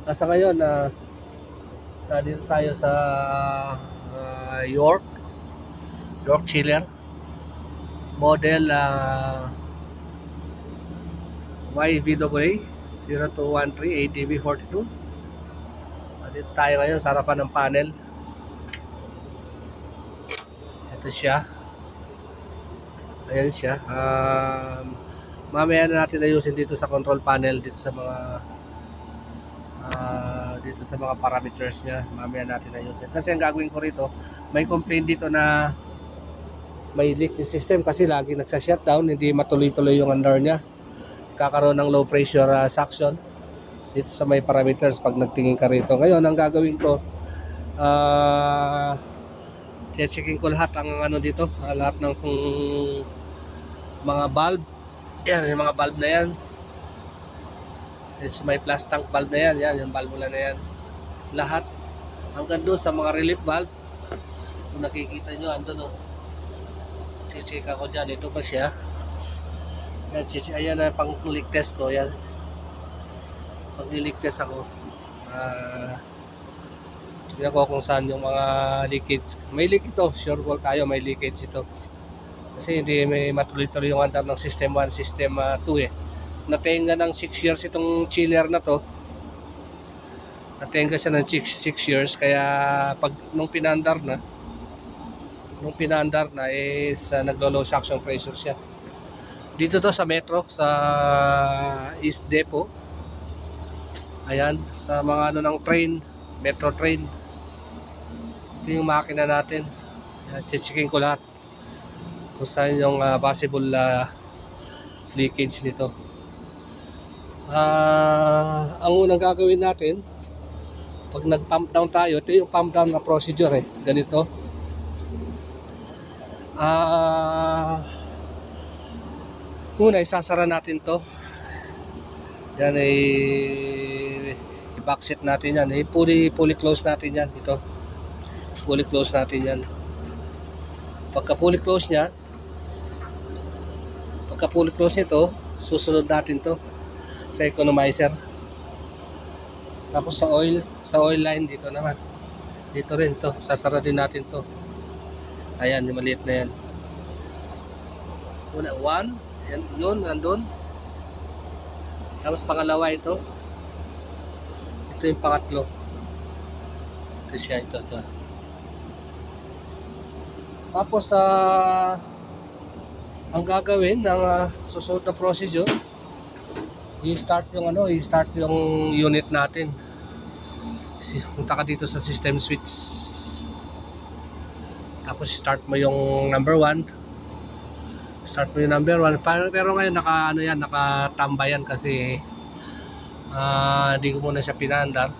Sa ngayon, nandito tayo sa York chiller model YVAA 0213 ADV42. Nandito tayo ngayon sa harapan ng panel. Ito siya. Ayan siya. Mamaya na natin ayusin dito sa control panel, dito sa mga parameters niya. Mamaya natin ayusin. Kasi ang gagawin ko rito, may complaint dito na may leak yung system kasi lagi nagsa-shutdown, hindi matuloy-tuloy yung under niya. Kakaroon ng low pressure suction dito sa may parameters pag nagtingin ka rito. Ngayon, ang gagawin ko, checking ko lahat ang ano dito, lahat ng mga valve. Yan, yung mga valve na yan. Is may plus tank valve na yan, yung valvula na yan. Lahat hanggang doon sa mga relief valve. Kung nakikita nyo, andun check ako dyan, ito pa siya. Yan, ayan na pang leak test ko, yan. Pag leak test ako, tignan ko kung saan yung mga leakage. May leak ito, sure wall tayo, may leakage ito. Kasi hindi may matuloy-tuloy yung andar ng system 1, system 2 Natenga ng 6 years itong chiller na to. Natenga siya ng 6 years, kaya pag nung pinandar na is naglo-low suction pressure siya. Dito to sa Metro, sa East Depot. Ayan, sa mga ano ng train, Metro train. Ito yung makina natin. Checking ko lahat kung saan yung possible leakage nito. Ang unang gagawin natin, pag nag-pump down tayo, ito yung pump down na procedure ganito. Una, isasara natin to. Yan ay i-backset natin yan. Fully close natin yan. Ito. Fully close natin yan. Pagka fully close nito, susunod natin to sa economizer. Tapos sa oil line dito naman. Dito rin to. Sasara din natin to. Ayan, yung maliit na yan. Una, 1. Yan, yun, nandun. Tapos pangalawa ito. Ito yung pangatlo. Ito siya, ito. Tapos ang gagawin ng susunod na procedure, i-start yung unit natin. Punta ka dito sa system switch. Tapos start mo yung number 1. Pero ngayon nakatambay yan kasi hindi ko muna siya pinandar.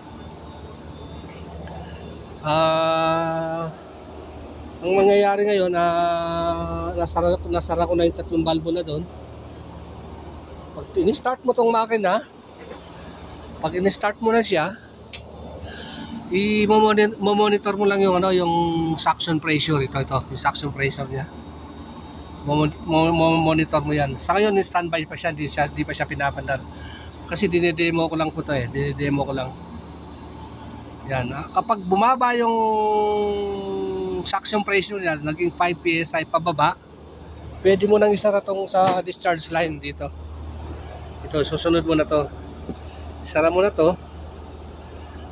Ang mangyayari ngayon, nasara ko na yung 3 valve na doon. Pag in-start mo tong makina, pag in-start mo na siya, i-monitor mo lang yung yung suction pressure. Ito yung suction pressure niya. Monitor mo yan. Sa ngayon, standby pa siya, di pa siya pinapandar. Kasi dinedemo ko lang po ito dinedemo ko lang. Yan. Kapag bumaba yung suction pressure niya, naging 5 PSI pababa, pwede mo nang isara tong sa discharge line dito. Ito, susunod mo na to. Isara mo na to.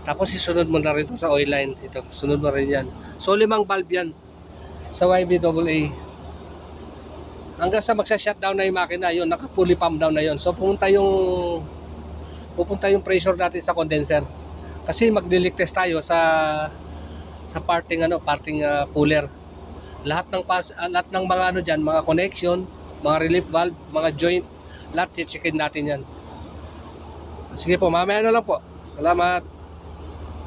Tapos isunod mo na rin to sa oil line. Ito, sunod mo rin yan. So 5 valve yan sa YVAA. Hanggang sa magsa-shutdown na yung makina, yun, naka-fully pump down na yun. So pupunta yung pressure natin sa condenser. Kasi mag-leak test tayo sa parting cooler. Lahat ng mga diyan, mga connection, mga relief valve, mga joint, lahat i-checkin natin yan. Sige po, mamaya na lang po. Salamat.